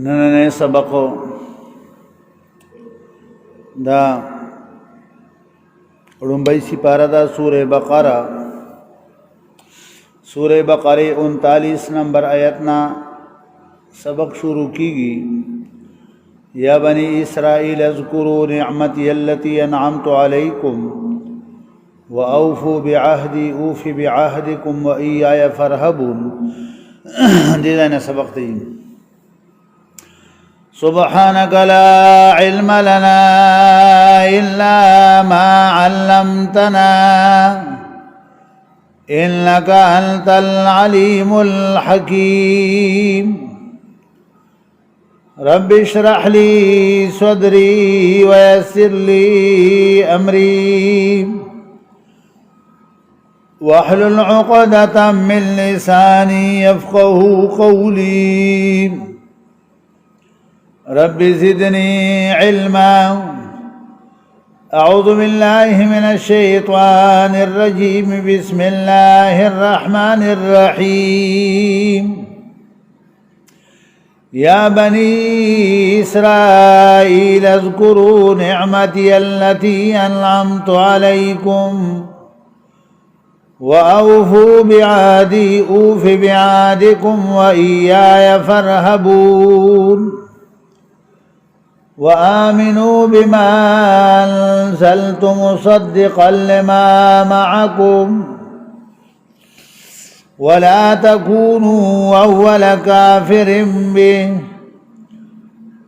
نننې سبق دا لومبۍ سپاره دا سورہ بقره 39 نمبر آیتنا سبق شروع کیږي یا بنی اسرائیل اذکروا نعمتی التي انعمت علیکم واوفوا بعهدی اوف بعهدکم وإیاي فارهبون دې نه سبق دی سبحانك لا علم لنا إلا ما علمتنا إنك أنت العليم الحكيم رب اشرح لي صدري ويسر لي أمري واحلل عقدة من لساني يفقه قولي رب زدني علما أعوذ بالله من الشيطان الرجيم بسم الله الرحمن الرحيم يا بني إسرائيل اذكروا نعمتي التي أنعمت عليكم وأوفوا بعهدي أوف بعهدكم وإياي فارهبون وآمنوا بما أنزلت مصدقا لما معكم ولا تكونوا أول كافر به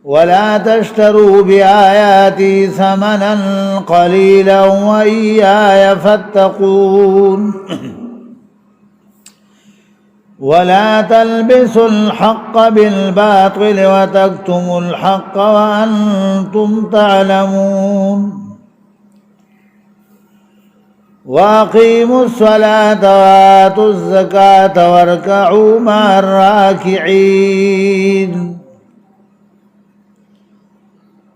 ولا تشتروا بآياتي ثمنا قليلا وإياي فاتقون ولا تلبسوا الحق بالباطل وتكتموا الحق وأنتم تعلمون وأقيموا الصلاة وآتوا الزكاة واركعوا مع الراكعين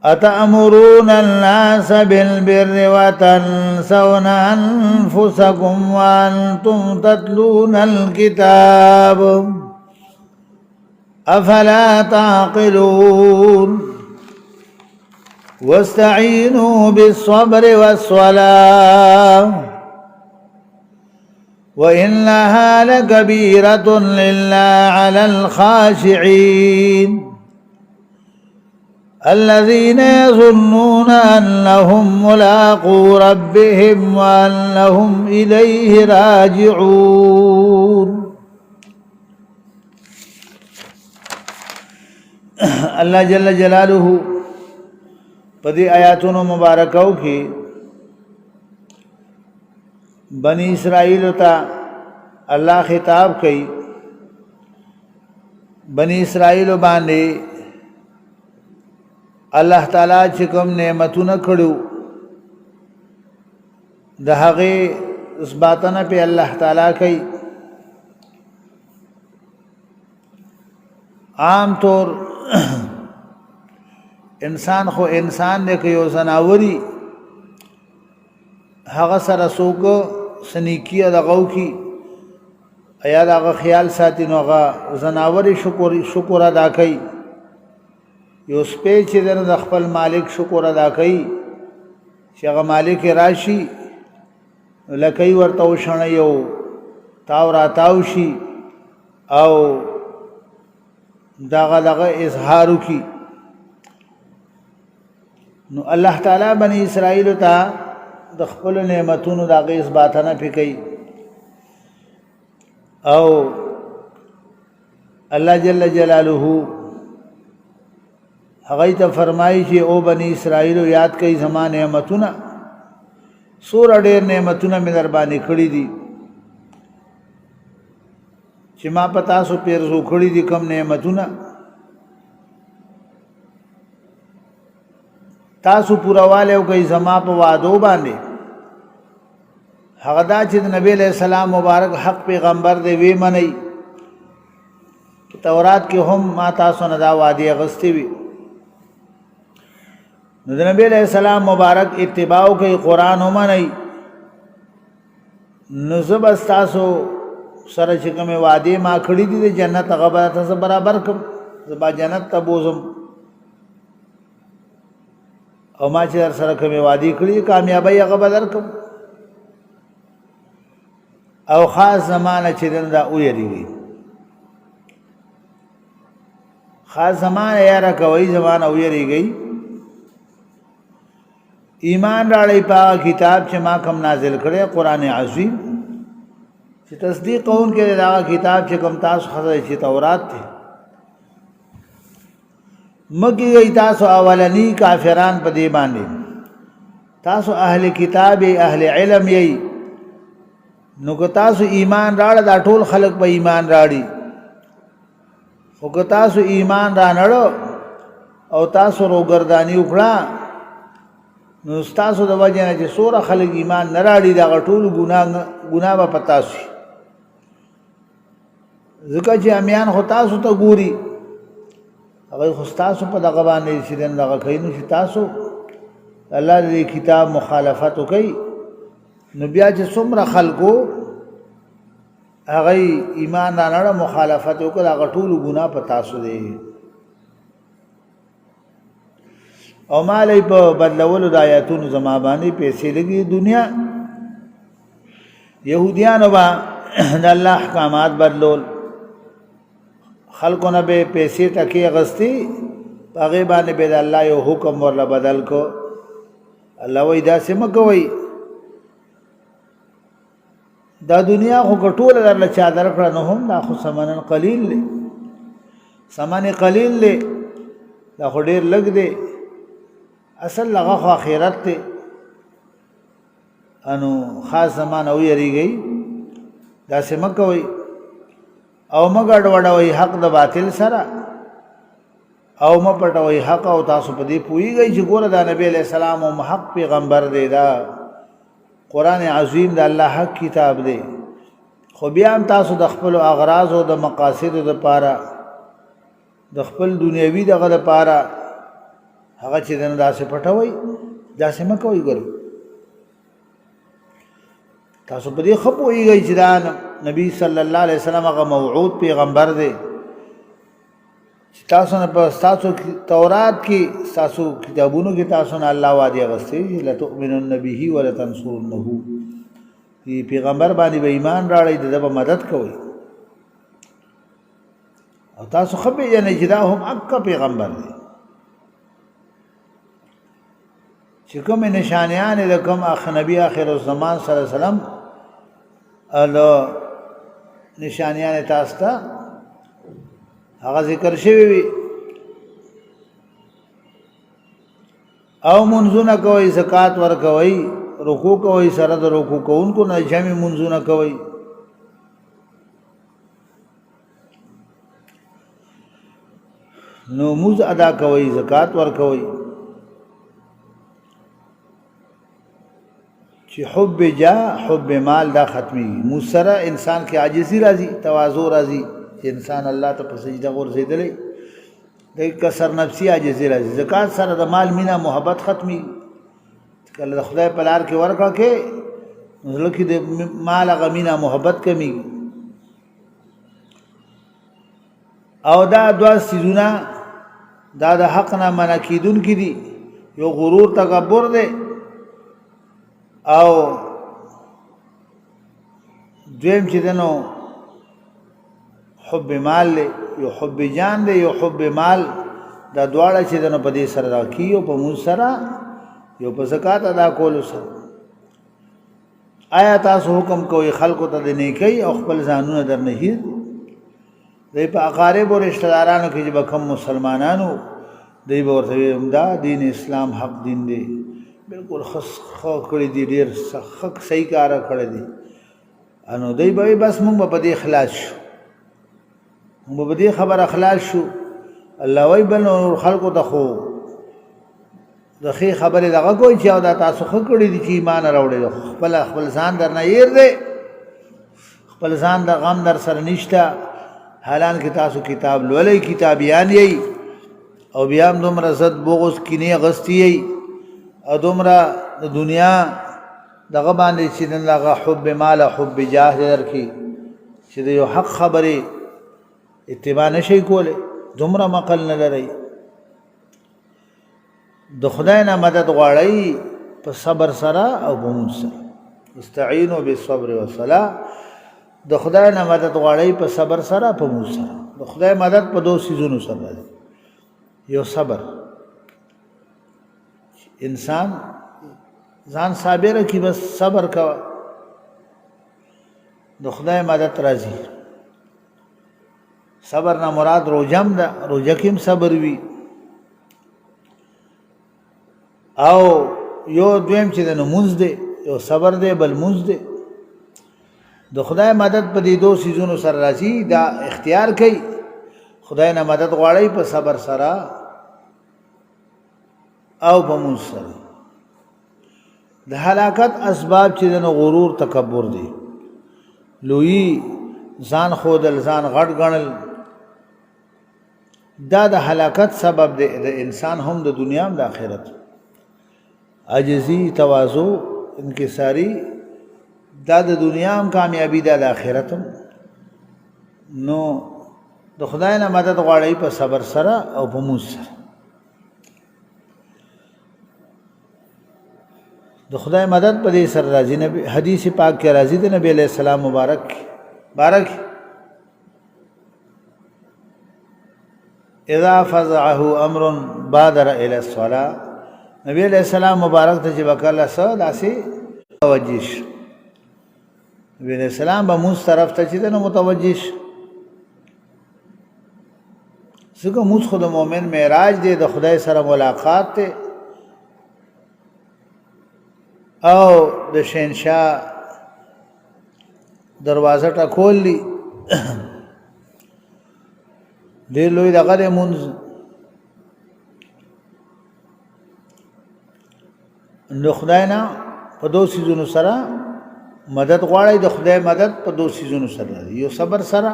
أتأمرون الناس بالبر وتنسون أنفسكم وأنتم تتلون الكتاب أفلا تعقلون واستعينوا بالصبر والصلاة وإنها لكبيرة إلا على الخاشعين الذين يظنون أنهم ملاقو ربهم وأنهم إليه راجعون الله جل جلاله پدی آیاتونو مبارکاو کی بنی اسرائیل تا اللہ خطاب کئی بنی اسرائیل باندې الله تعالی چې کوم نعمتونه کړو د هغه اثباتنه په الله تعالی کوي عام طور انسان خو انسان نه کوي او زناوري هغه سره سوق سنیکی دغه کی ایا دغه خیال ساتي نو هغه زناوري شکر ادا کوي یو سپی چې د خپل مالک شکر ادا کوي چې هغه مالک راشي لکه ورته وشنه یو تاو راتاو شي او دغه اظهار کی نو الله تعالی بنی اسرائیل ته د خپل نعمتونو دغه اثباتنه پکې او الله جل جلاله هغه ته فرمایي چې او بنی اسرائیل یاد کړئ زما نعمتونه سور ډېر نعمتونه مې در باندې کړې دي چې ما پتا سو پیرزو کړې دي کم نعمتونه تاسو پورواله او کوي زما په وعده باندې هغه دا چې نبی علیہ السلام مبارک حق پیغمبر دی وی منی تورات کې هم ما تاسو نه دا وعده غستې وی نو نبی علیہ السلام مبارک اتباع کوي قران هم نه نو زبستاسو سره چې کومه وعده ما کړی دي د جنت هغه به تاسو برابر کوم زبا جنت ته بوزم او ما چې در سره کومې وعدې کړي کامیابی هغه به درکړم او خاص زمانه چې دن دا ویریږي خاص زمانه یاره کوي زمانه ویریږي ایمان راړی په کتاب چې ما کوم نازل کړی قرآن عظیم چې تصدیق کوونکي دا کتاب چې کوم تاسو خزه چې تورات دی مګي تاسو اولنی کافران په دی باندې تاسو اهل کتاب اهل علم یی نو که تاسو ایمان راړ دا ټول خلق په ایمان راړي خو که تاسو ایمان را نړو او تاسو روګردانی وکړه نو تاسو د وجه نه چې سوره خلق ایمان نه راړي دا ټول ګناه به پتا شي ځکه چې امیان خو تاسو ته ګوري هغه خو تاسو په دغه باندې چې دغه کوي نو چې تاسو الله دې کتاب مخالفت وکړي نو بیا چې څومره خلکو هغه ایمان نه لري مخالفت وکړي هغه ټول ګناه په تاسو دی او مالې په بدلولو د آیاتونو زما باندې پیسې لګي دنیا يهوديانو با د الله احکامات بدلول خلقونه به پیسې ټکی غستی هغه باندې به د الله یو حکم ورله بدل کو الله وای دا سم کوي دا دنیا خو ټول درله چا درکړه نه هم دا خو سمنن قلیل له سمن قلیل له دا خو ډیر لګ دی اصل لغه خو اخرت ته انو خاص زمان او یریږي دا سم کوي او مګړ وډوي حق د باطل سره او مپټوي حق او تاسو په دې پويږئ چې ګوره د نبی له سلام او حق پیغمبر دی دا قران عظیم د الله حق کتاب دی خو بیا هم تاسو د خپل اغراض او د مقاصد د پاره د خپل دنیوي دغه لپاره هغه چې دنه داسې پټوي داسې مکوئ ګورئ تاسو په دې خپويږئ چې دا نبی صلی الله علیه وسلم هغه موعود پیغمبر دی تاسو نه په تاسو تورات کې تاسو کتابونو کې تاسو نه الله وعده غوښتي چې لتؤمنون به ولتنصرونه دی پیغمبر باندې به ایمان راړی دغه مدد کوي او تاسو خو به نه جدا هم حق پیغمبر دی چې کوم نشانیان د کوم اخ نبی اخر الزمان صلی الله علیه وسلم الله نشانیان تاسو ته هغه ذکر شوی وي او منځونه کوي زکات ور کوي رکوع کوي سره د رکوع کوونکو نه جمع منځونه کوي نو موز ادا کوي زکات ور کوي چې حب جا حب مال دا ختمي مسره انسان کې عاجزي راځي تواضع راځي چې انسان الله ته په سجده ورزيدلې د کسر نفسي عاجزي راځي زکات سره د مال مینا محبت ختمي کله د خدای په لار کې ورکړه کې لکه د مال غمینا محبت کمی او دا دوا سيزونه دا د حق نه منکیدون کې دي یو غرور تکبر دی او دویم چې دنو حب مال له یو حب جان دی یو حب مال دا دواړه چې دنو په دې سره راکی او په مون سره یو په زکات ادا کول سره آیا تاسو حکم کوي خلکو ته د نیکی او خپل ځانونه در نه هیر دی په اقارب او رشتہ دارانو کې چې کوم مسلمانانو دی ورته دا دین اسلام حق دین دی بالکل خو کړی دی ډیر حق صحیح کار کړی دی انو دی به بس موږ په دې اخلاص شو موږ په دې خبر اخلاص شو الله وای بل خلکو ته خو د خې خبره دغه کوئی چې دا تاسو خو کړی دي چې ایمان راوړي خپل ځان در نه ير دی خپل ځان د غم در سره نشته حالان کې تاسو کتاب لولې کتابیان یې او بیا هم دومره زد بغض کینه غستی یې او دومره د دنیا دغه باندې چې دغه حب مال حب جاه درکې چې د یو حق خبره اتباع نشي کوله دومره مقل نه لرئ د خدای نه مدد غواړئ په صبر سره او په مونځ سره استعینوا بالصبر والصلاة د خدای نه مدد غواړئ په صبر سره په مونځ سره د خدای مدد په دوه سیزونو سره راځي یو صبر انسان ځان صابر کی بس صبر کا د خدای مدد راځي صبر نه مراد روجم ده روجه کې صبر وي او یو دویم چې د نمونځ دی یو صبر دی بل مونځ دی د خدای مدد په دې دوه سیزونو سره راځي دا اختیار کوي خدای نه مدد غواړي په صبر سره او په مونځ سره د هلاکت اسباب چې د غرور تکبر دی لوی ځان خودل ځان غټ ګڼل دا د هلاکت سبب دی د انسان هم د دنیا هم د آخرت عجزی تواضع انکساری دا د دنیا هم کامیابی دا د آخرت هم نو د خدای نه مدد غواړئ په صبر سره او په مونځ سره د خدای مدد په دې سره راځي نبی حدیث پاک کې راځي د نبی علیہ السلام مبارک اذا فزعه امر بادر الى الصلاه نبی علیہ السلام مبارک ته چې وکړه سو داسې توجیش نبی علیہ السلام به موږ طرف ته چې نو متوجیش څنګه موږ خود مؤمن معراج دی د خدای سره ملاقات ته او د شینشاه دروازه ټکول دي ډېر لوی دغه دی مونځ نو خدای نه په دوه سیزونو سره مدد غواړئ د خدای مدد په دوه سیزونو سره راځي یو صبر سره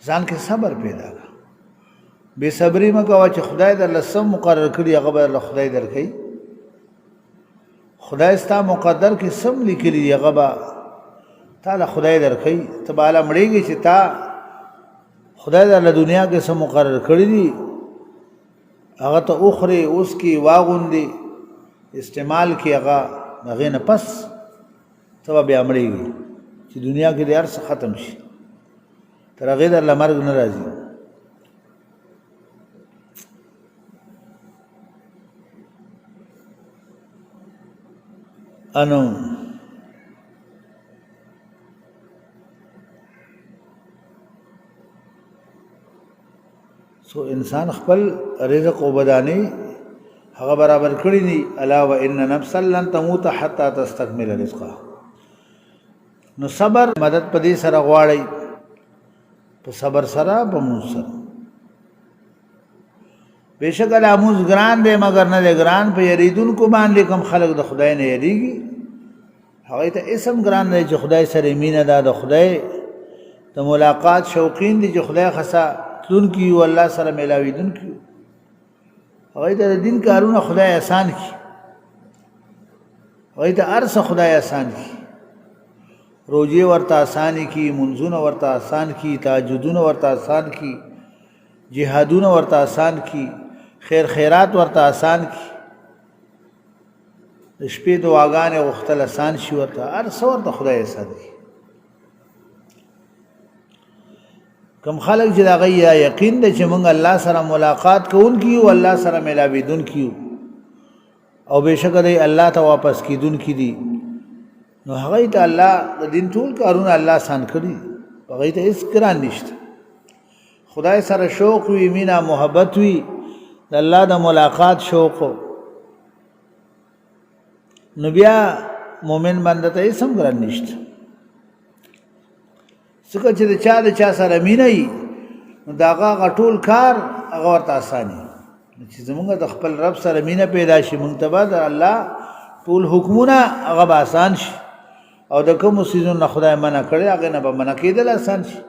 ځان کې صبر پیدا کړه بې صبري مه کوه چې خدای درله څه مقرر کړي هغه به درله خدای درکوي خدای ستا مقدر کې سم لیکلي دي هغه به تا له خدای درکوي ته به هله مړېږي چې تا خدای درله دنیا کې څه مقرر کړي دي هغه ته وخورې اوس کې واغوندې استعمال کې هغه هغې نه پس ته به بیا مړېږي چې دنیا کې د هر څه ختم شي تر هغې درله مرګ نه راځي انو سو انسان خپل رزق او بدانی هغه برابر کړی دي الا وان نفسا لن تموت حتى تستكمل رزقها نو صبر مدد پدې سره غواړي په صبر سره په مونږ سره بشک الاموز ګران دی مگر نه ګران په یریدونکو باندې کوم خلق د خدای نه یریږي هغه ته اسم ګران دی چې خدای سره مینه ده د خدای د ملاقات شوقین دي چې خدای خاصه تلون کی او الله سره ملاویدون کی هغه ته د دین کارونه خدای آسان کی هغه ته ارس خدای آسان کی روزي ورته آسان کی منځونه ورته آسان کی تهجدونه ورته آسان کی جهادونه ورته آسان کی خیر خیرات ورته آسان کی شپې دعاګانې غوښتل آسان شي ورته هر څه ورته خدای آسان کی کم خلق چې دغه یقین دی چې موږ الله سره ملاقات کوونکي یو الله سره ملاویدونکي یو او بېشکه دی الله ته واپس کیدونکي دي نو هغه ته الله د دین ټول کارونه الله آسان کړي هغه ته هیڅ ګران نشته خدای سره شوق وي مینا محبت وي د الله د ملاقات شوق نو بیا مومن باندې ته هیڅ ګران نشته څنګه چې د چا سره مینه وي نو د هغه ټول کار هغه ورته اساني چې زمونږ د خپل رب سره مینه پیدا شي مونږ ته به د الله ټول حکمونه هغه به آسان شي او د کومو څیزونو نه خدای منع کړی هغې نه به منع کېدل آسان شي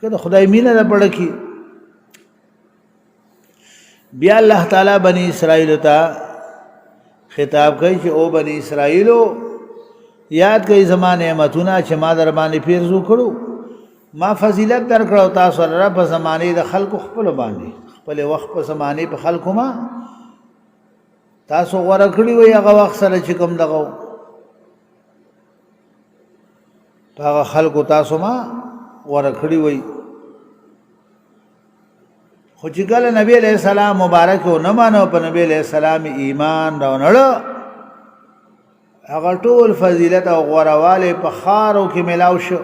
که د خدای مینه ده پړه کې بیا الله تعالی بنی اسرائیلو ته خطاب کوي چې او بنی اسرائیلو یاد کوي زما نعمتونه چې ما در باندې پیرزو کړو ما فضیلت درکړو تاسو لپاره په زمانه د خلکو خپل باندې خپل وخت په زمانه په خلکو ما تاسو غوړه کړی وي هغه وخت سره چې کوم دغه هغه خلکو تاسو ما غوړه کړی وي خو چې کله نبی علیہ السلام مبارک و نه مانو په نبی علیہ السلام ایمان راونړ هغه ټول فضیلت او غورواله په خارو کې ملاو شو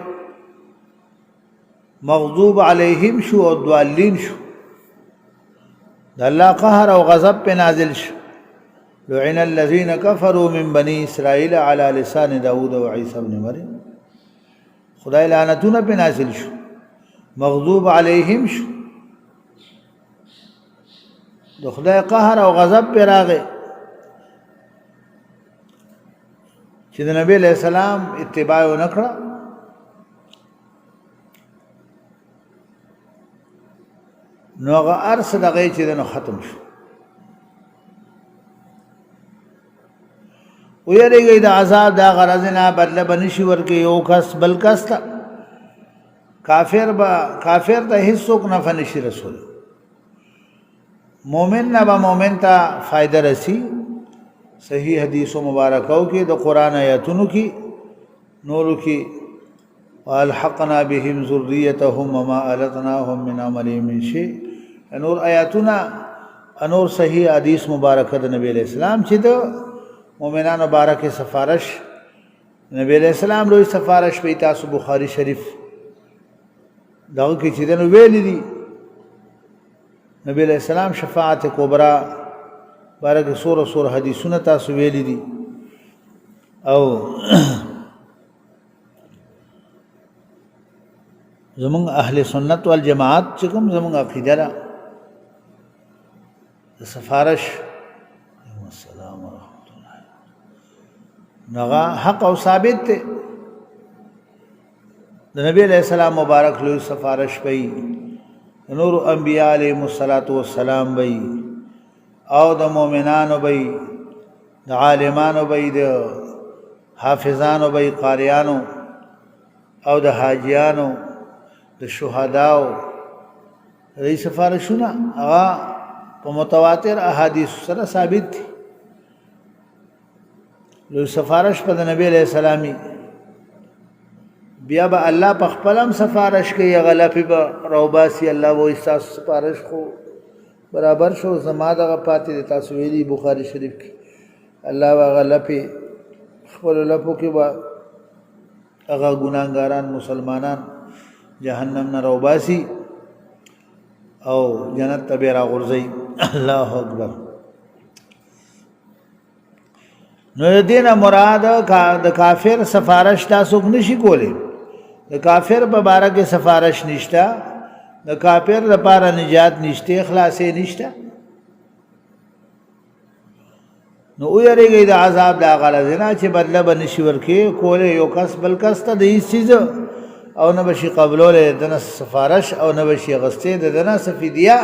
مغضوب علیهم شو او ضالین شو د الله قهر او غضب په نازل شو لعن الذين كفروا من بني اسرائيل على لسان داود و عيسى ابن مريم خدای لعنتونه په نازل شو مغضوب علیهم شو د خدای قهر او غضب پر راغی چې د نبی علیہ السلام اتباع نکړه نو هغه ارس دغه چې نو ختم شو ویریږي د عذاب دا غرضنا بدله بنشي ورکه یو کس بل کس کافر ته هیڅوک نه فنشي رسول مومن نه با مومن ته فائدہ رسی صحیح حدیث مبارکاو کې د قران آیاتونو کې نورو کې والحقنا بهم ذریتهم وما التناهم من عملهم من شيء نور آیاتنا انور صحیح حدیث مبارکه د نبی علیہ السلام چې د مومنانو بارکه سفارش نبی علیہ السلام لوی سفارش په تاسو بخاری شریف دغه کې چې دنو ویل دي نبی علیہ السلام شفاعت کبرا بارک سور حدیثونه تاسو ویل دي او زمون اهل سنت والجماعت چې کوم زمون عقیده را سفارش السلام ورحمت الله نغا حق او ثابت ته د نبی علیہ السلام مبارک لوی سفارش پئی نور انبیاء علیهم الصلاۃ والسلام بئی او د مؤمنانو بئی د عالمانو بئی د حافظانو بئی قاریانو او د حاجیانو د شهداو دې سفارشونه هغه په متواتر احادیث سره ثابت دي لو سفارش په نبی علیہ السلامي بیا به الله په خپلم سفارش کوي غلفي به روباسي الله وو ایساس سفارش خو برابر شو زما دغه پاتې تاسو ویلي بخاری شریف کې الله غلفي خپل لپو کې با هغه ګناګاران مسلمانان جهنم نه روباسي او جنت ته به راغورځي الله اکبر نو دینه مراد د کافر سفارش تاسو نشي کولی د کافر په باره کې سفارش نشته د کافر لپاره نجات نشته خلاصې نشته نو یریږي د عذاب دا غلط نه چې بدله بنشي ورکه کوله یو کس بل کس ته د هیڅ چیز او نه بشي قبولول د سفارش او نه بشي غسته د نه سفیدیا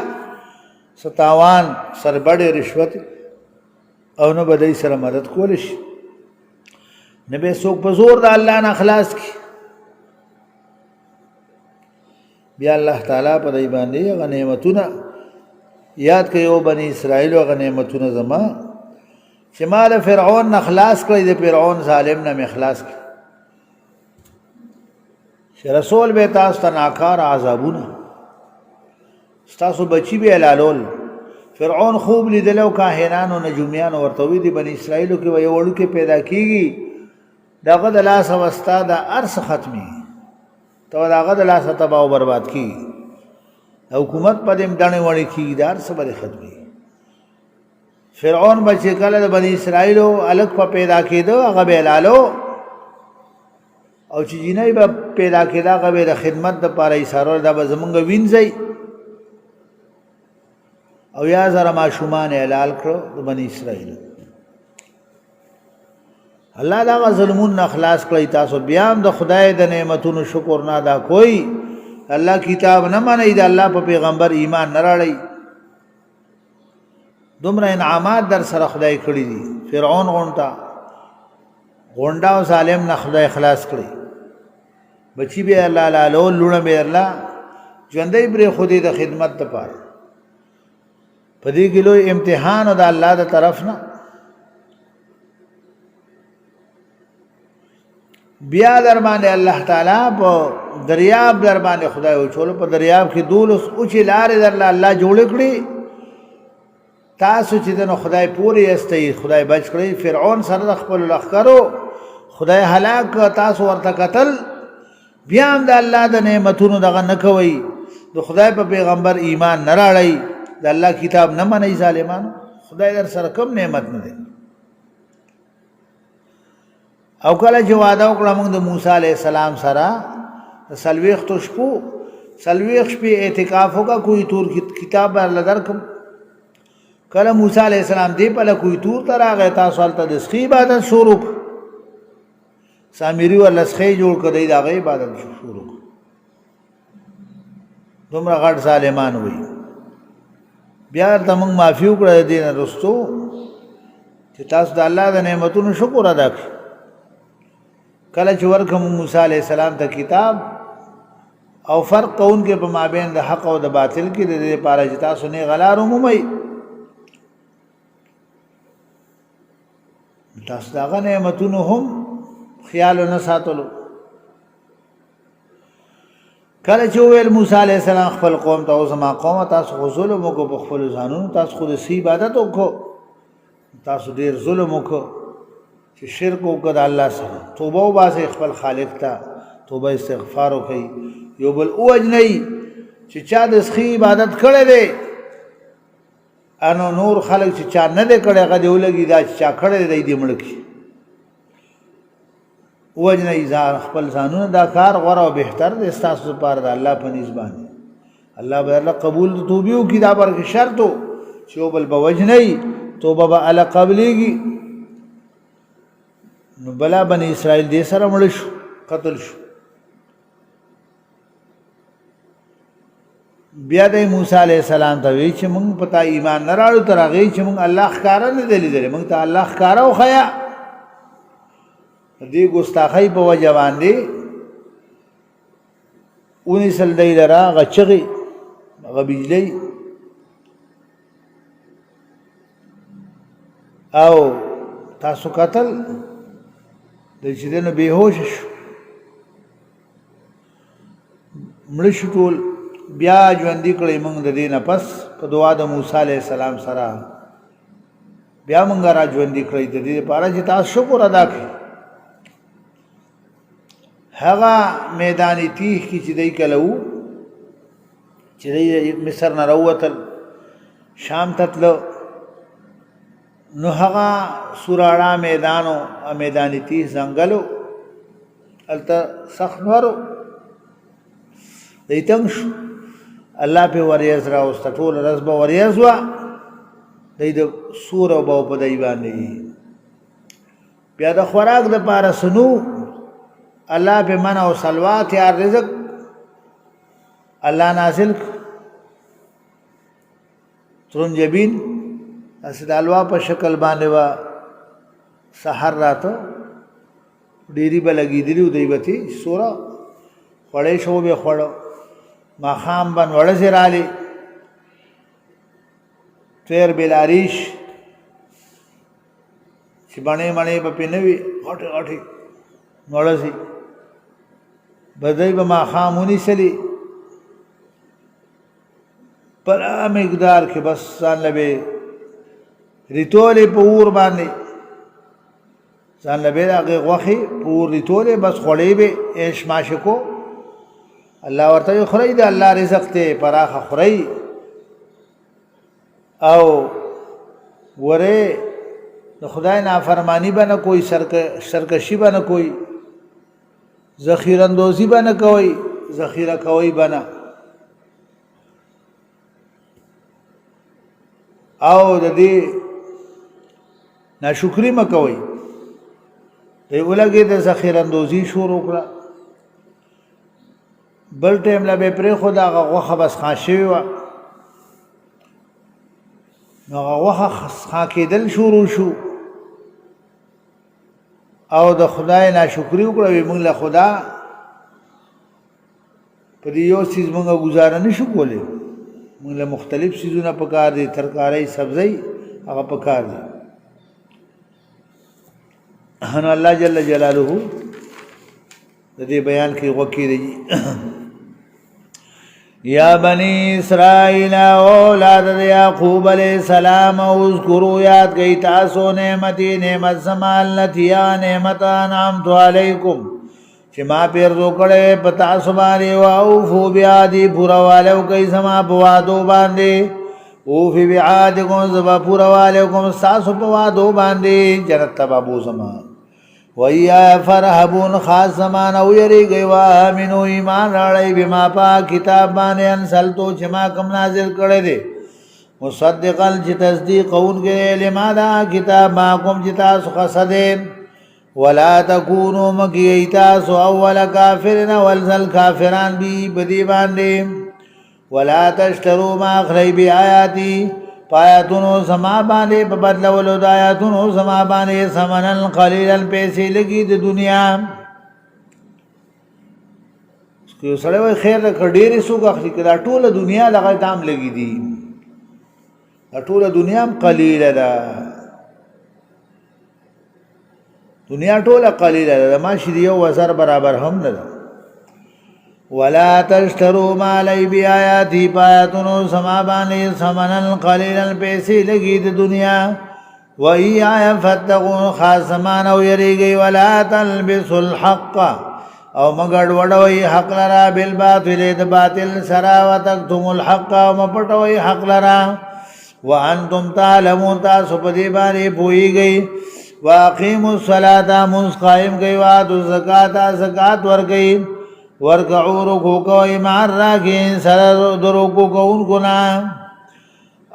ستاوان سربړې رشوت او نه بدای سره مدد کول شي نه به څوک په زور د الله نه خلاص کی بیا الله تعالی په دای باندې غنیمتونه یاد کوي او بنی اسرائیل غنیمتونه زما چې مال فرعون نه خلاص کړی د فرعون ظالم نه مخلاص کړ چې رسول به تاسو ته ناکار عذابونه تاسو بچی به علالول فرعون خوب لیدلو کاهنان او نجومیان ورته وی دي بنی اسرائیل کې وي وړو کې پیدا کیږي دغه د لاس اوستا د ارس ختمي ته دغه د لاس تباہ او برباد کی حکومت په دې مدانه وړي کی دار صبر ختمي فرعون بچ کله د بنی اسرائیل الګ په پیدا کېدو هغه به لالو او چې جنای به پیدا کېدا هغه د خدمت د پاره اشاره د زمونږ وینځي او یا زره ماشومان اعلان کړو د بنی اسرائیل الله دا ظلمون اخلاص کړی تاسو بیا د خدای د نعمتونو شکر نه ادا کوئی الله کتاب نه منئ د الله په پیغمبر ایمان نه راړی دومره انعامات در سره خدای کړی دي فرعون غونډا او ظالم نه خدای خلاص کړی بچی به الله لالو لونه به الله ژوندۍ پرې خودي د خدمت لپاره په دې کې لوی امتحان د الله د طرف نه بیا در باندې الله تعالی په دریاب در باندې خدای او چول په دریاب کې دولس او چې لارې در الله جوړ کړی تاسو چې دنو خدای پوری استي خدای بچ کړی فرعون سره د خپل لخرو خدای هلاک تاسو ورته قتل بیا هم د الله د نعمتونو دغه نه کوي د خدای په پیغمبر ایمان نه راړی د الله کتاب نه منئ ظالمانو خدای در سره کوم نعمت نه دی او کله چې وعده وکړه موږ د موسی علیه السلام سره سلويختو شپو سلويخ شپې اعتکاف وکړه کوئی تور کتاب ورله درکم کله موسی علیه السلام دی په کوئی تور ته راغی تاسو هلته د سخي عبادت شروع سامری ورله سخی جوړ کړی د هغې عبادت شروع دومره غټ ظالمان وي بیا ورته موږ معافي وکړه د دې نه رستو چې تاسو د الله د نعمتونو شکر ادا کړئ کله چې ورکړم موسی علیه السلام ته کتاب او فرق کوونکی په مابین د حق او د باطل کې د دې لپاره چې تاسو نه غلار ومومئ تاسو دغه نعمتونو هم خیال نه ساتلو کله چې ویل موسی علیه السلام خپل قوم ته او زما قوم تاسو خو ظلم وکړو په خپل ځانونو تاسو خو د سی عبادت وکړو تاسو ډېر ظلم وکړو چې شرک وکړ الله سره توبه وباسئ خپل خالق ته توبه استغفار وکړئ یو بل اوجنئ چې چا د سخي عبادت کړی دی انو نور خلک چې چا نه دی کړی هغه دې ولګي دا چې چا کړی دی دې مړ کړي وجنئ ځان خپل ځانونه دا کار غوره او بهتر دی ستاسو لپاره د الله په نسبت باندې الله به الله قبول توبې وکړي دا برکې شرط و چې یو بل به وجنئ توبه به الله قبلېږي نو بلا بني اسرائیل دې سره مړ شو قتل شو بیا د موسی علیه السلام ته وی چې موږ پتا ایمان نه راړو تر هغې چې موږ الله ښکاره نه دی لیدلی موږ ته الله ښکاره وښیه دې ګستاخۍ په وجه باندې ونیسل دی لره هغه چغې هغه بجلۍ او تاسو قتل د چې دی نو بېهوشه شو مړه شو ټول بیا ژوندي کړئ موږ د دې نه پس په دعا د موسی علیه السلام سره بیا موږ را ژوندي کړئ د دې لپاره چې تاسو شکر ادا کړئ هغه میدان تیح کې چې دی کله و چې دی مصر نه راووتل شام ته تلو نو هغه سوراړه میدانو میدان تیح ځنګلو هلته سخت نورو دی تنګ شو الله په وریځ راوسته ټوله ورځ به وریځ وه دی د سور او به په دی باندې بیا د خوراک دپاره سنو الله په من او سلوا تیار رزق الله نازل ترنجبین اسې د الوا په شکل باندې وه سحر راته ډېري به لګېدلي و دی به تې سوره خوړی شو به خوړو ماښام به نوړزې رالې طیر بلاریش چې بڼې مڼې به پې نه وي غټې غټې نوړزې بدی به ماښام ونیسلې پوره مقدار کې بس ځان له به ریتولې په اور باندې ځان له به د هغې غوښې په اور ریتولې بس خوړې به عیش ماشه کو الله ورته وی خورئ د الله رزق دی پراخه خورئ او ورې د خدای نافرمانی به نه کوئ سرکشي به نه کوئ ذخیره اندوزي به نه کوئ ذخیره کوئ به نه او د دې ناشکري مه کوئ دی ولګې د ذخیره اندوزي شروع کړه بل ټیم له به پرېښود هغه غوښه بس خا شوې وه نو هغه غوښه خا کېدل شروع شو او د خدای ناشکري وکړه وی موږ له خدا په دې یو چیز موږ گزاره نشو کولی موږ له مختلف چیزونه پکار دي ترکارۍ سبزی هغه پکار دي نو الله جل جلاله د دې بیان کې وکړي یا بنی اسرائیل اولاد یعقوب علیہ السلام اذکروا یاد گئی تاسو نعمتی نعمت سما التي نعمت انعمت علیکم چې ما پیرزو کړه پتا سبحانه او فو بیادی پورا والو کای سما پوادو باندې او فی بیادکم زبا پورا والو کوم ساسو پوادو باندې جنت تبابو سما وَيَا فَرْحَبُونَ خاص زمان او یری گئی وامنو ایمان راړی بما پا کتاب باندې انسلتو چې ما کوم نازل کړی دی مصدقا چې تصدیق کوونکی لما دا کتاب ما کوم چې تاسو خصدین ولا تکونو مکی تاسو اول کافرین ولزل کافران بی بدی باندې ولا تشترو ما اخلی بی آیاتی پایاتونو سما باندې په بدلولو د آیاتونو سما باندې ثمنن قلیلا پیسې لګي د دنیا یو سره وای خیر د ډېرې سوق اخلي کړه ټوله دنیا دغه دام لګي دي ټوله دنیا هم قلیله ده دنیا ټوله قلیله ده ما شریو وزر برابر هم نه ده ولا تشتروا ما لي بیااتی پایاتونو سما باندې ثمنن قلیلا پیسې لګي د دنیا و ای فتقون خاص زمان او یریږي ولا تلبسوا الحق او مګړ وډوي حق لرا بالباطل د باطل سرا وتکتم الحق او مپټوي حق لرا وانتم تعلمون تاسو په دې باندې پويږئ واقیموا الصلاة مسقائم کوي واتو زکات ورکئ ورکعو رکو کوئی مار راکین سر درکو کون کنا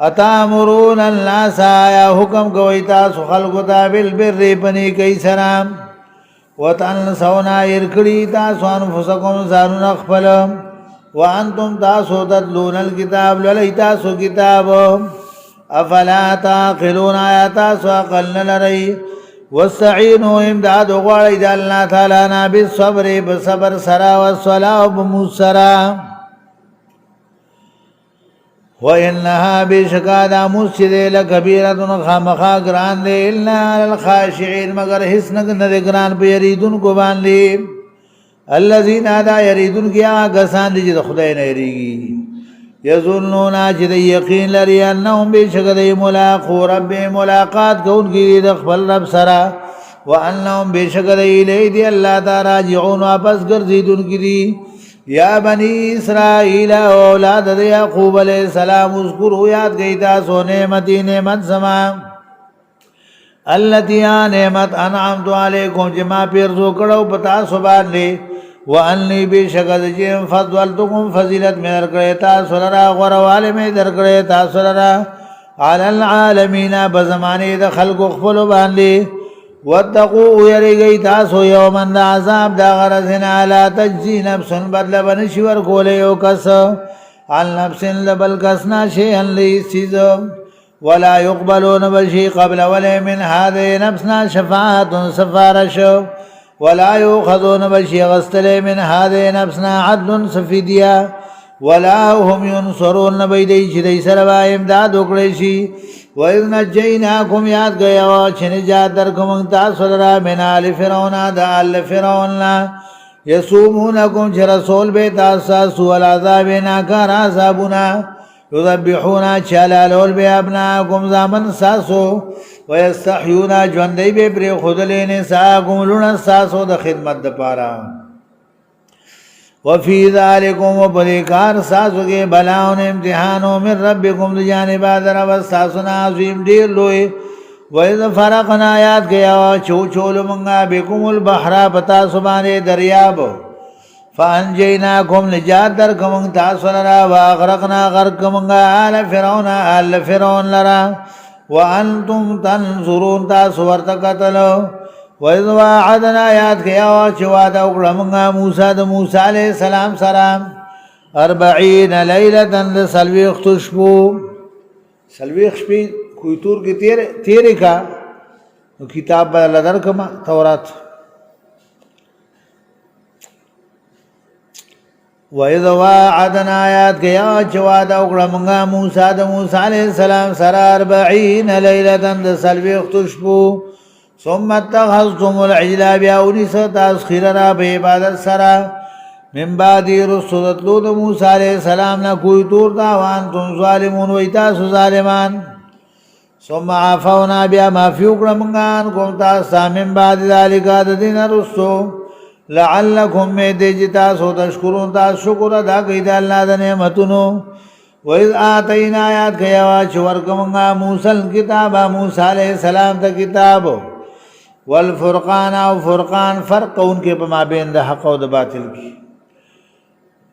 اتامرون اللہ سایا حکم کوئی تاسو خلقو تا بالبر پنی کئی سرام وتنسونا ارکڑی تاسو انفسکم زانون اخفل وانتم تاسو تدلون الكتاب للی تاسو کتاب افلا تاقلون آیا تاسو اقلن لرئی واستعینوا امداد غواړی د الله تعالی نه بالصبر بصبر سرا والصلاه بمسرا وانها بشکادا مسجد لکبیره خامخا ګران دی الا الخاشعين مگر هیڅ نه ګران په یریدون کو باندې الذين ادا یریدون کیا غسان دي د خدای نه یریږي یظنون چې یقین لري انهم بشکد ملاقات رب ملاقات کوونکی د خپل رب سره وانهم بشکد الیه دی الله تعالی راجعون واپس ګرځیدونکي دي یا بنی اسرائیل اولاد یعقوب علیہ السلام اذکروا یاد گئی تاسو نعمتی نعمت سما التي نعمت انعمت علیکم چې ما پیرزو کړو پتا سو باندې وانی بشکد جیم فضلتکم فضیلت میں درکړی تاسو لرا غورواله میں درکړی تاسو لرا علی العالمین بزمانه د خلق خپل باندې وتقوا یریږي تاسو یومن عذاب دا غرزنا لا تجزی نفس بدل بنشي ور کول یو کس عن نفس لبل کسنا شیئا لیسیز ولا يقبلون بشي قبل ولا من هذه نفسنا شفاعة سفارش ولا يؤخذون بشي غستل من هذه نفسنا عدل سفيديا ولا هم ينصرون بيدي شدي سربا امداد وکړي شي وَإِذْ نَجَّيْنَاكُمْ یاد گیا چې نجات درکوم تاسو لرا من آل فرعون د آل فرعون يسومونكم چې رسول به تاسو سوء العذاب ناکار عذابنا يذبحون چلالول به ابناكم زامن ساسو ويستحيون ژوندۍ به پر خودلې نساءكم لون ساسو د خدمت د پاره وفي ذلكم وبذكار ساسو کې بلاون امتحانو من ربكم د جانب در واستاسنا عظیم ډیر لوی وإذ فرقنا آیات گیا چول منگا بكم البحر پتا سبانه دریاب فانجیناکم نجات در کمنگ تاسو لرا واغرقنا غرق منگا آل فرعون لرا وانتم تنظرون تاسو ورتقتلو وَإِذْ وَعَدْنَا آیات کیا چوادا اکڑا منگا موسیٰ دا موسیٰ علیہ السلام سلام 40 لیلتاً دا سلویخ تشبو سلویخ شپی کوئی تور کی تیرے کا کتاب بدل در کما تورات وَإِذْ وَاعَدْنَا آيَاتْ كَيَا چواد اوکڑا منگا موسیٰ دا موسیٰ علیہ السلام سرا 40 لیلتاً دا سلویخ تشپو ثم اتخذتم العجل بیاونی ستاسخیر را پہ عبادت سرا من بعدی رسولت لو دا موسیٰ علیہ السلام نا کوئی طور داوان تم ظالمون ویتاسو ظالمان ثم عفونا بیا مافی اکڑا منگان کم تاستا من بعد ذالکا دا دین رسو لعلکم میں دے جتا سو تشکرون تا شکر ادا کئی دا اللہ دا نعمتنو وَإِذْ آتَيْنَا آیات کیا چورکمنگا موسیٰ کتابا موسیٰ علیہ السلام تا کتاب والفرقان او فرقان فرق ان کے پما بین دا حق و دا باطل کی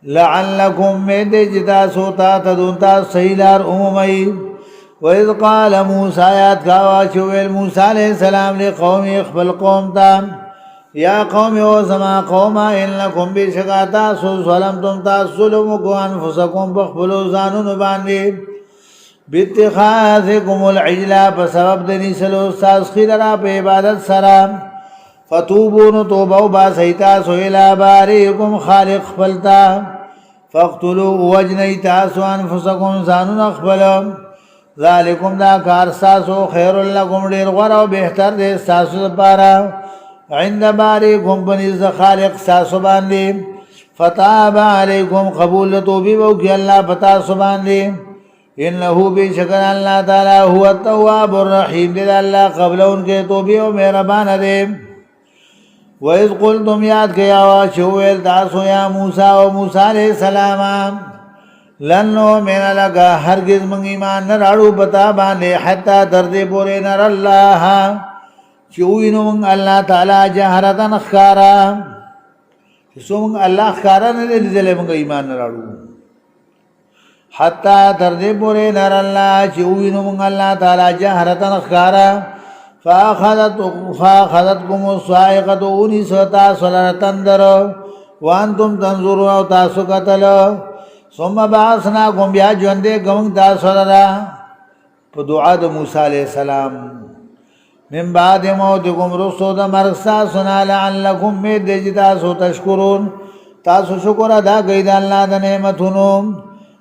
لعلکم میں دے جتا سو تا تدون تا سیلار امومی وَإِذْ قَالَ موسیٰ آیات کیا چویل موسیٰ علیہ السلام لقومی اخبر قوم تا یا قوم او زما قوما انکم بشکا تاسو ظلمتم تاسو ظلم کو انفسکم بخبلو زانون باندی باتخاذکم العجل بسبب دنی سلو تاسخیر را پہ عبادت سرا فتوبون توبو باسی تاسو الى باریکم خالق خبلتا فاقتلو وجنی تاسو انفسکم زانون اخبلو ذالکم دا کار ساسو خیر لکم دیر غرو بہتر دے ساسو پارا عند باریکم پنیز خالق ساسو باندی فتاب علیکم قبول توبی بوکی اللہ پتاسو باندی انہو بی شکر اللہ تعالی هو التواب الرحیم دید اللہ قبل ان کے توبی و مہربان دے وَإِذْ قُلْتُمْ یاد کیا واشویل تاسو یا موسیٰ و موسیٰ علیہ السلام لنو من لگا ہرگز منگ ایمان نراڑو بتا باندے حتی دردے پورے نر اللہ چوینو منگ اللہ تعالی جہرتن اخکارا سو منگ اللہ اخکارا ندے لزلے منگ ایمان نراڑو حتی دردے پورے نر اللہ چوینو منگ اللہ تعالی جہرتن اخکارا فاخذتکم الصاعقۃ اونی ستا سلرتن در وانتم تنظرون او تاسو قتل ثم بعثناکم بیا جوندے گمنگ تاسو لرا پا دعا دا موسیٰ علیہ السلام من بعد موتکم رسو دا مرسا سنا لعلکم میں دے جی تاسو تشکرون تاسو شکر ادا گئی دا اللہ دا نعمتنو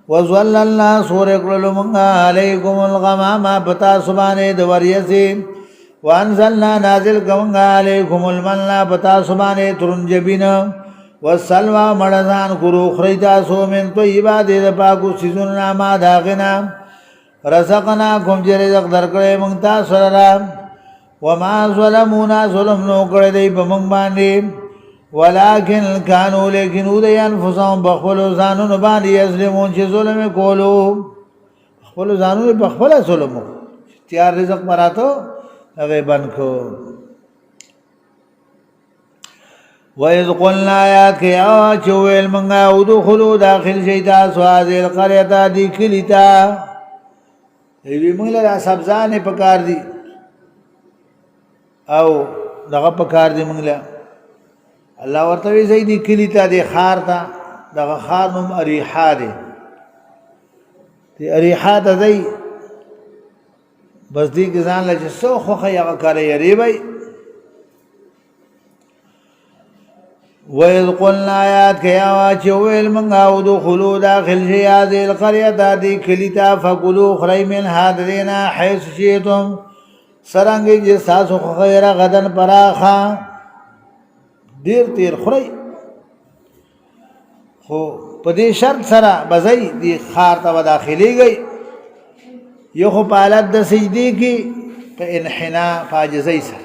وَزَوَّلَّلْنَا سور اکرلو منگا علیکم الغمام پتا سبانے دوریسی وَانزَلْنَا نازل کمنگا علیکم المنّا پتا سبانے ترنجبین والسلوى مڑزان کرو خریتا سو من طیبات دا پاکو سیزن ناما داغنا رزقناکم جی رزق درکڑے منگتا سررا وما ظلمونا ظلم نو کڑے دی بمنگ باندی ولیکن کانو لیکن او دی انفسهم بخبلو زانون باندی یظلمون چی ظلم کولو بخبلو زانون بخبلا ظلمو تیار رزق مراتو غیبن کو وَإِذْ قُلْنَا آیات کیا چویل منگا ادخلو داخل شیطا سوازی القریتا دی کلیتا ایوی منگلا دا سبزان پکار دی او دغا پکار دی منگلا اللہ ورطوی زی دی کلیتا دی خار تا دغا خار نم اریحا دی دی اریحا تا دی بس دی کزان لچه سو خوخی اگا کاری ریبای وَإِذْ قُلْنَا آیات کیا چویل منگا ادخلو داخل شیازی القریتا دی کلیتا فکلو خری من حاد دینا حیث شیطم سرنگی جس تاسو خیر غدن پراخا دیر تیر خری خو پدی شرط سرا بزی دی خارتا و داخلی گئی یو خو پالت دا سجدی کی پا انحنا پاجزی سر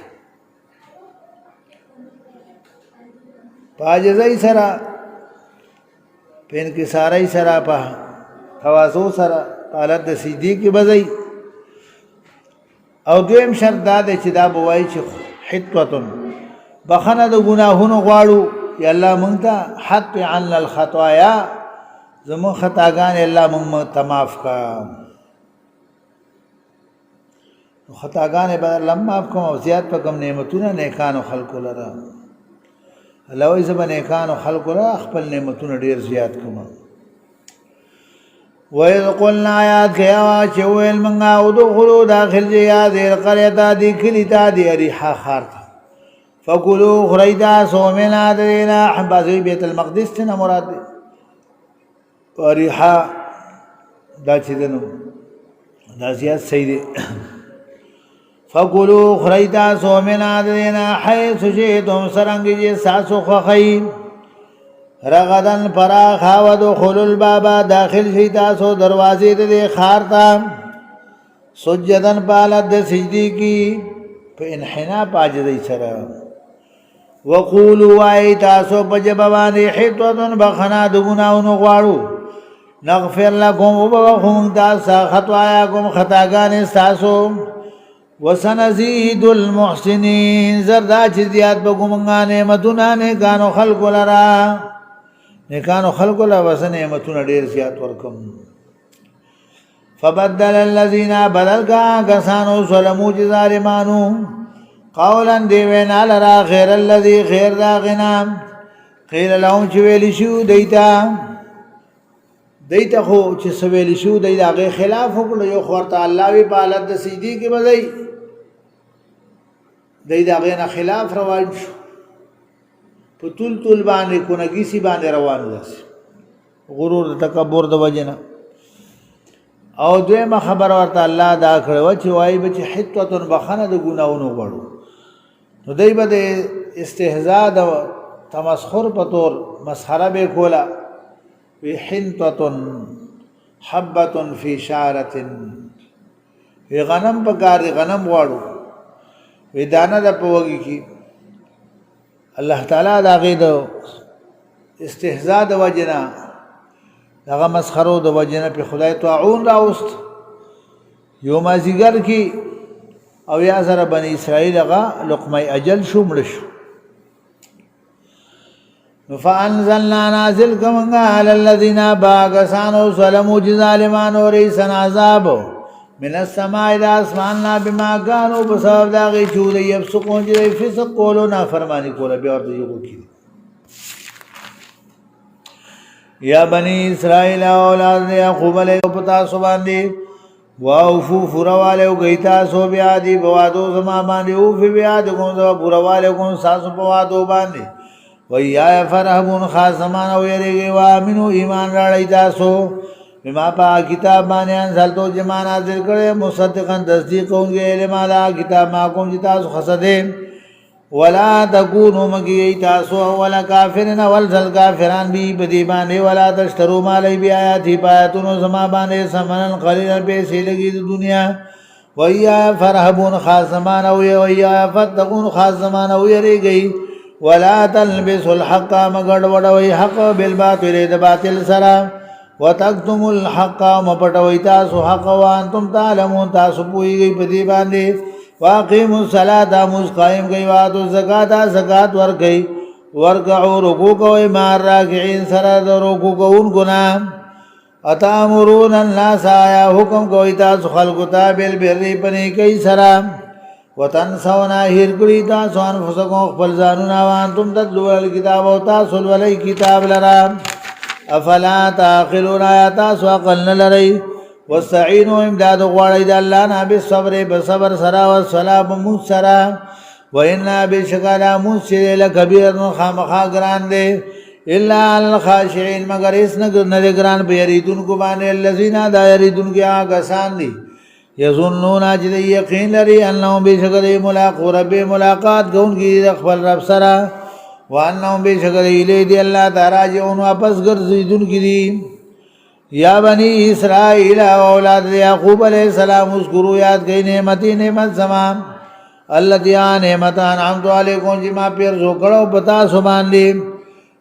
پاجزی سرا پا انکساری سرا پا توازو سرا پالت دا سجدی کی بزی او دویم شرط داده چی دا بوائی چی حتوتن بخنا دا گناہونو غوارو یا اللہ منگتا حت عن الخطایا زمان خطاگان اللہ منگ تماف کا خطاگان بعد اللہ معاف کم او زیاد پا کم نعمتونا نیکانو خلقو لرا اللہ وی زبا نیکانو خلقو لرا اخپل نعمتونا دیر زیاد کم وَإِذْ قُلْنَا آیات کیا چویل منگا ادخلو داخل جیا دیر قریتا دی کلیتا دی اریحا خارتا فکلو خریتا سومنا دینا بازوی بیت المقدس تینا مراد دی ریحا دا چې دنو دا زیات صحیح دی فکلوا خریتا سو من عدنا حیث شئتم سرنگی ساسو خخی رغدن پرا خاود خلو البابا داخل شیتا سو دروازی دے خارتا سجدن پالت دے سجدی کی پا انحنا پاجدی سرا وقولوا آئی تاسو پجبوانی حطوتن بخنا دگناونو غوارو نغفر لکم وبخون تاسا خطوایاکم خطاگان استاسو وسنزید المحسنین زردا چی زیاد بگمنگا نعمتنا نیکانو خلق لرا نیکانو خلق لرا وس نعمتنا دیر زیاد ورکم فبدل الذین بدل کا کسانو ظلمو چی ظالمانو قولا دیوینا لرا خیر الذی خیر داغنا قیل لهم چی ویلی شو دیتا خو چی سویلی شو دیتا غیر خلاف اکلو یو خورتا اللہ وی پالت دا سیدی کی بدئی دیتا غیر خلاف روان شو پا طول باندې کنگیسی باندې روان داسی غرور دا تکبر دا وجنا او دویم خبر ورطا اللہ دا کھڑو چی وائی بچی حتوتن بخانا دا گناونو بڑو نو دی با دے استحضاء دا تمسخر پتور مسخرہ بے کولا وی حنطتن حبتن فی شعرتن وی غنم پکار دی غنم وارو وی دانا دا پوگی کی اللہ تعالیٰ دا غید استحضاء دا وجنا دا مسخرو دا وجنا پی خدای طاعون راوست یو مازیگر کی او یا ذرا بنی اسرائیل اغا لقمه اجل شو مړشو فانزلنا نازل کمنگا علی الذین باغسانو ظلموا ظالمانو ریسن عذاب من السماء دا اسماننا بما کانوا بسبب داغی چود یفسقون جدی فسق قولو نافرمانی کولا بیار دیگو کی یا بنی اسرائیل اولاد یعقوب علیہ پتا سبان دی واوفو فروالیو گیتا سو بیادی بوادو زمان باندی اوفی بیادی کن سو فروالیو کن ساسو بوادو باندی وَيَا فَرَحْبُونَ خَاسَمَانَ وَيَرِگِ وَآمِنُوا ایمان راڑی تاسو بما پا کتاب بانی انزلتو جما نازل کرے مصدقاً تصدیق ہونگے لما لا کتاب ماکم جی تاسو خسدے وَلَا تَكُونُوا مَگِيَي تاسو وَلَا کافرین وَلْزَلْ کافران بھی بدی باندے وَلَا تَشْتَرُوا مَالَي بِآیَاتِ پایتونو زما باندے سمنن قلیلا پیسے لگی دنیا وَيَا فَرَحْبُونَ خَاسَمَانَ وَيَا فَتَّقُونَ خَاسَمَانَ وَيَرِگِ ولا تلبسوا الحق مگڑ وڑوی حق بالباطل د باطل سرا وتكتموا الحق مپټوي تاسو حق وانتم تعلمون تاسو پويږي پدی باندې واقيموا الصلاه مز قائم گئی واتو زکات زکات ور گئی ورکعوا رکوع کوي مار راکعين سرا د رکوع کوون گنا اتامرون الناس یا حکم کوي تاسو خلق ته بالبر پني کوي سرا وتنسونا هرکلی تاسو انفسکم خپل ځانونه وانتم تتلون الکتاب او تاسو ولای کتاب لرا افلا تعقلون یا تاسو عقل نه لرئ واستعینوا امداد غواړئ د الله نه بالصبر بصبر سرا والصلاة بمسرا وإنا بشکل مسجد لکبیر خامخا گران دے الا الخاشعين مگر اس نه گران په یریدون کو باندې الذين دا یریدون کې آگسان دي یظنون اجد یقین لري انهم بشکل ملاقات رب ملاقات کون کی خپل رب سره وانهم بشکل الی دی الله تعالی جون واپس ګرځیدون کی دي یا بنی اسرائیل اولاد یعقوب علیہ السلام اذکروا یاد گئی نعمت زمان الذی نعمت انعمت علیکم جما پیر زو کړو پتا سبحان دی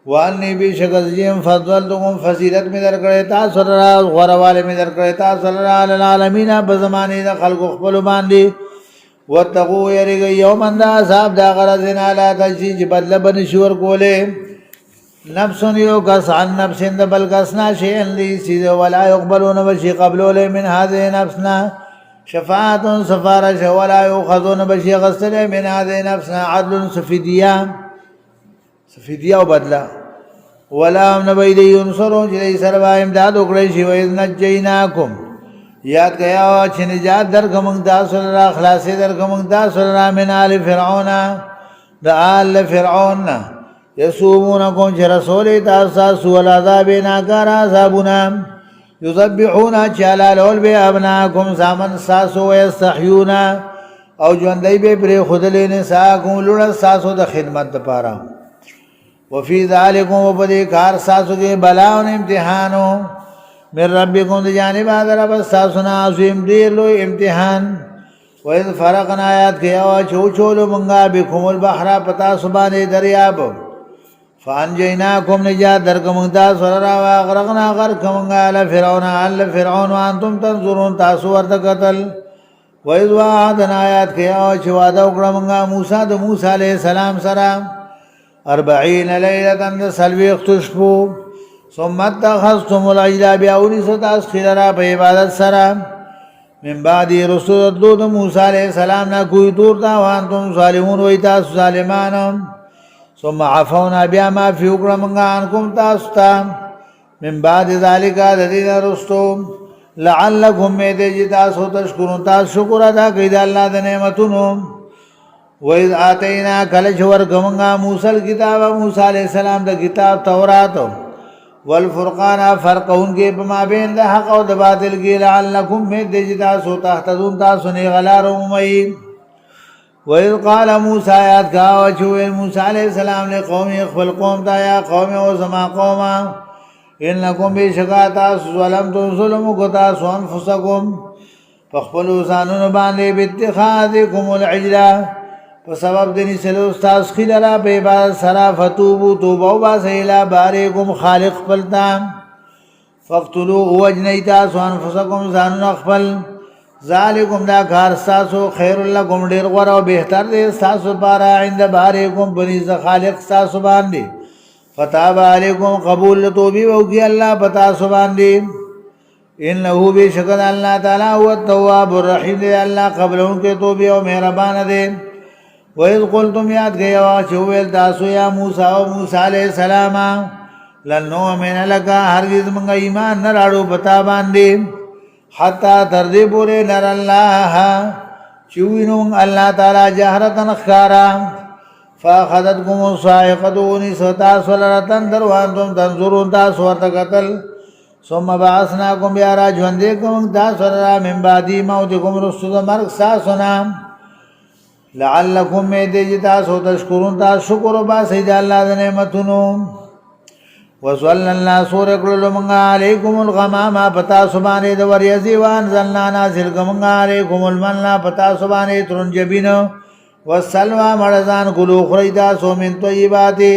وانی بشکل جیم فضلتکم فضیلت میں در کرے تاسو را غرواله میں در کرے تاسو را العالمین بزمانه د خلق خپل باندې وتقوا یریګ یوم دا صاحب دا غرضنا لا تجی بدل بن شور کوله نفس یو کس عن نفس بل کسنا شیئن لی سید ولا يقبلون بشی قبلول من هذه نفسنا شفاعت سفارش ولا يؤخذون بشی غسل من هذه نفسنا عدل سفیدیا و بدلا ولا نبی دی انصرون چلی سروا امداد اکڑیشی و اذ نجیناکم یاد گیا چھ نجات در کمنگ تاسو لرا خلاصی در کمنگ تاسو لرا من آل فرعون دا آل فرعون یسومونکم چه رسولی تاساسو العذاب ناکار عذابنا یذبحونا چالالول بے ابناکم زامن ساسو ویستحیونا او جوندی بے پری خودلی نساکم لڑا ساسو دا خدمت دا پارا وفی ذالکم وپدی کار ساسو کے بلاؤن امتحانو من ربکم دا جانب آدر اب ساسونا عظیم دیر لو امتحان وَإِذْ فَرَقْنَا آیات کیا چوچولو منگا بکم البحر پتا سبان دریاب فَأَنْجَيْنَاكُمْ نجات درکمنگتا سررا وَأَغْرَقْنَا غَرْقمنگا آل فرعون وَأَنْتُمْ تَنْظُرُونَ تاسو ورد قتل وَإِذْ وَعَدْنَا آیات کیا چوادہ اکڑمنگا موسیٰ دا موسیٰ علیہ السلام سلام 40 لیلتاً سلوی اختشپو ثم اتخذتم العجل بیاولی ستاس خلرا پہ عبادت سلام من بعدی رسول دود موسیٰ علیہ السلام نا کوئی تورتا وانتم ظالمون ویتا ظالمان ثم عفونا بیا ما فی اکرمنگا عنکم تاستا من بعد ذالکا ددین رستو لعلکم میتے جی تاسو تشکرون تاس شکر ادا قید اللہ دا نعمتنو وَإِذْ آتَيْنَا کلچ ورکمنگا موسیٰ الكتاب موسیٰ علیہ السلام دا کتاب توراتو والفرقان فرق ان کے پما بین دا حق و دا باطل کی لعلکم میتے جی تاسو تحتدون تاسو نیغلار امید وَإِذْ قَالَ مُوسَىٰ آیات کہا وچوئے موسیٰ علیہ السلام لے قومی اخفل قوم تا یا قومی و زما قوما انکم بے شکا تاسو ظلمتم ظلمو کتاسو انفسکم فاخفلو سانون باندے باتخاذکم العجلہ فسبب دنی سلو استاس خلالہ پہ عبادت سرا فتوبو توبو باسیلہ باریکم خالق پلتام فاقتلو وجنی تاسو انفسکم سانون اخفل ذالکم دا کار ستاسو خیر لکم دیر غور و بہتر دے ستاسو پارا عند باریکم بنیز خالق ستاسو باندے فتاب علیکم قبول توبی وکی اللہ پتاسو باندے انہو بے شکر اللہ تعالیٰ هو التواب الرحیم دے اللہ قبل ان کے توبی و مہربان دے وَإِذْ قُلْتُمْ یاد گیا وچویل تاسو یا موسیٰ و موسیٰ علیہ السلام لن نؤمن لکا ہرگز منگا ایمان نراڑو پتا باندے حتی تردی پورے نر اللہ چوینوں اللہ تعالی جہرتن اخکارا فاخذتکم الصاعقتونی ستاس ولرتن دروانتم تنظرون تاس ورد قتل ثم بعثناکم بیارا جوندیکم تاس ولرا من بعدی موتکم رسول مرگ ساسنا لعلکم میدے جی تاسو تشکرون تاس شکر باسید اللہ دنعمتنو وصلنا اللہ سور اکرلو منگا علیکم الغماما پتا سبانے دور یزیوان ظلنا نازل کمنگا علیکم المننا پتا سبانے ترنجبین والسلوى مرزان کلو خریدا سو من طیباتی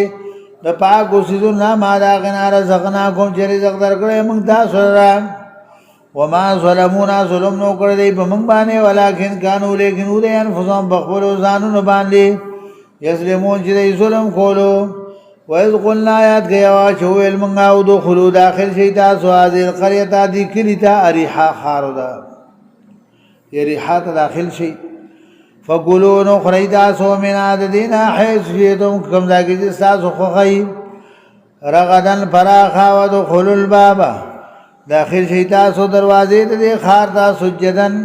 دا پاکو سیدنا مادا غنا رزقناکم چه رزق در کرے منگتا سررا وما ظلمونا ظلم نو کردی پا منگ بانے ولیکن کانو لیکن او دے انفسهم بخبرو زانو نباندی یظلمون چه دی ظلم کولو وَإِذْ قُلْنَا آیات گیا وَچوِّل منگاو دخلو داخل شیطا سوازی القریتا دی کلیتا اریحا خارو دا یہ ریحا تا داخل شی فَقُلُوا نُخْرِيْتَا سو من عددینا حیث شیطم کمزا کی جستا سو خخی رغدن پراخا ودخلو البابا داخل شیطا سو دروازی دی خارتا سجدن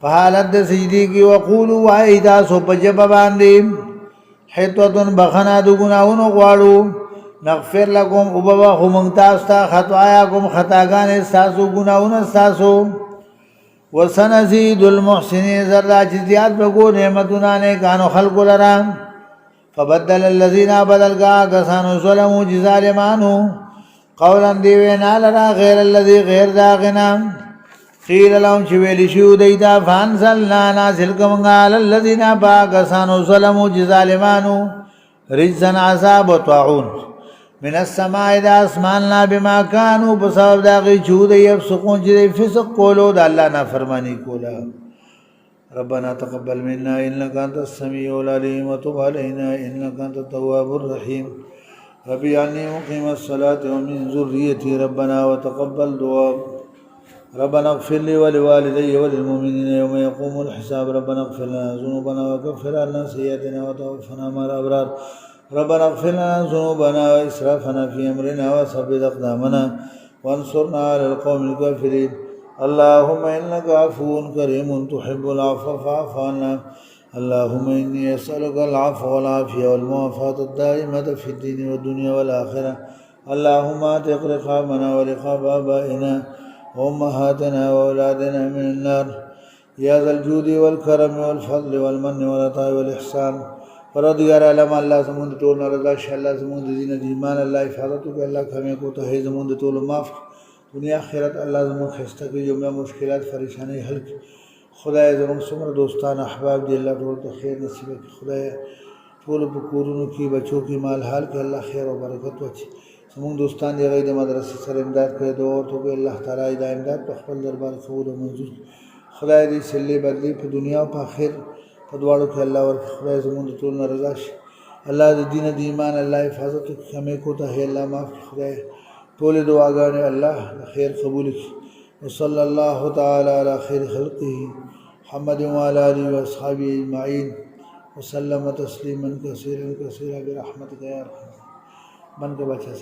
فحالت سجدی کی وقولو وائیتا سو پجب باندیم حتوتن بخنا دو گناہونو غوارو نغفر لکم ابوا خمنگتاستا خطوایاکم خطاگان استاسو گناہون استاسو وسنزید المحسنین زردہ چیزیات بگو نعمتنانے کانو خلق لرام فبدل اللذین بدل کا کسانو ظلمو جظالمانو قولا دیوینا لرا غیر اللذی غیر داغنام قیل لهم چویلی شیو دیتا فانزلنا نازل کمنگا للذین پاکسانو ظلمو جظالمانو رجزن عذاب و طاعون من السماع دا اسماننا بما کانو بسبب داغی چو دی افسقون چی دی فسق کولو دا اللہ نا فرمانی کولا ربنا تقبل منا انکا انت السمیع العلیم وتب علینا انکا انت التواب الرحیم ربی عنی مقیم الصلاة ومن ذریتی ربنا وتقبل دعا ربنا اغفر لي ولوالدي وللمؤمنين يوم يقوم الحساب ربنا اغفر لنا ذنوبنا وكفر عنا سيئاتنا وتوفنا مع الأبرار ربنا اغفر لنا ذنوبنا وإسرافنا في أمرنا وثبت أقدامنا وانصرنا على القوم الكافرين اللهم إنك عفو كريم تحب العفو فاعف عنا اللهم إني أسألك العفو والعافية والمعافاة الدائمة في الدين والدنيا والآخرة. اللهم أعتق رقابنا ورقاب آبائنا وأمهاتنا وأولادنا من النار يا ذا الجود والكرم والفضل والمن والعطاء والإحسان. پروردگار عالم اللہ زمون د ټول رضا شه الله زمون د دین د ایمان الله حفاظت وکړي الله کمه کو ته زمون د ټول معاف دنیا آخرت الله زمون خسته کی جمله مشکلات پریشانی حل کی. خدای زمون څومره دوستان احباب دی الله ټول ته خیر نصیب کړي. خدای ټول په کورونو کې بچو کې مال حال کې الله خیر او برکت وکړي. زمون دوستان دی غي د مدرسې سره امداد کړي دوه ته الله تعالی د امداد په خپل دربار قبول او منظور. خدای دې سلی بدلی په دنیا او په آخرت پدواړو کې الله ورکړي. خدای زموږ د ټول نه رضا شي. الله د دین د ایمان الله حفاظت وکړي. کمې کوتاهي الله معاف کړي. خدای ټولې دعاګانې الله خیر قبول کړي. وصلی الله تعالی علی خیر خلقه محمد وعلى آله واصحابه اجمعین وسلم تسلیما کثیرا کثیرا برحمتک یا ارحم. من کے بچہ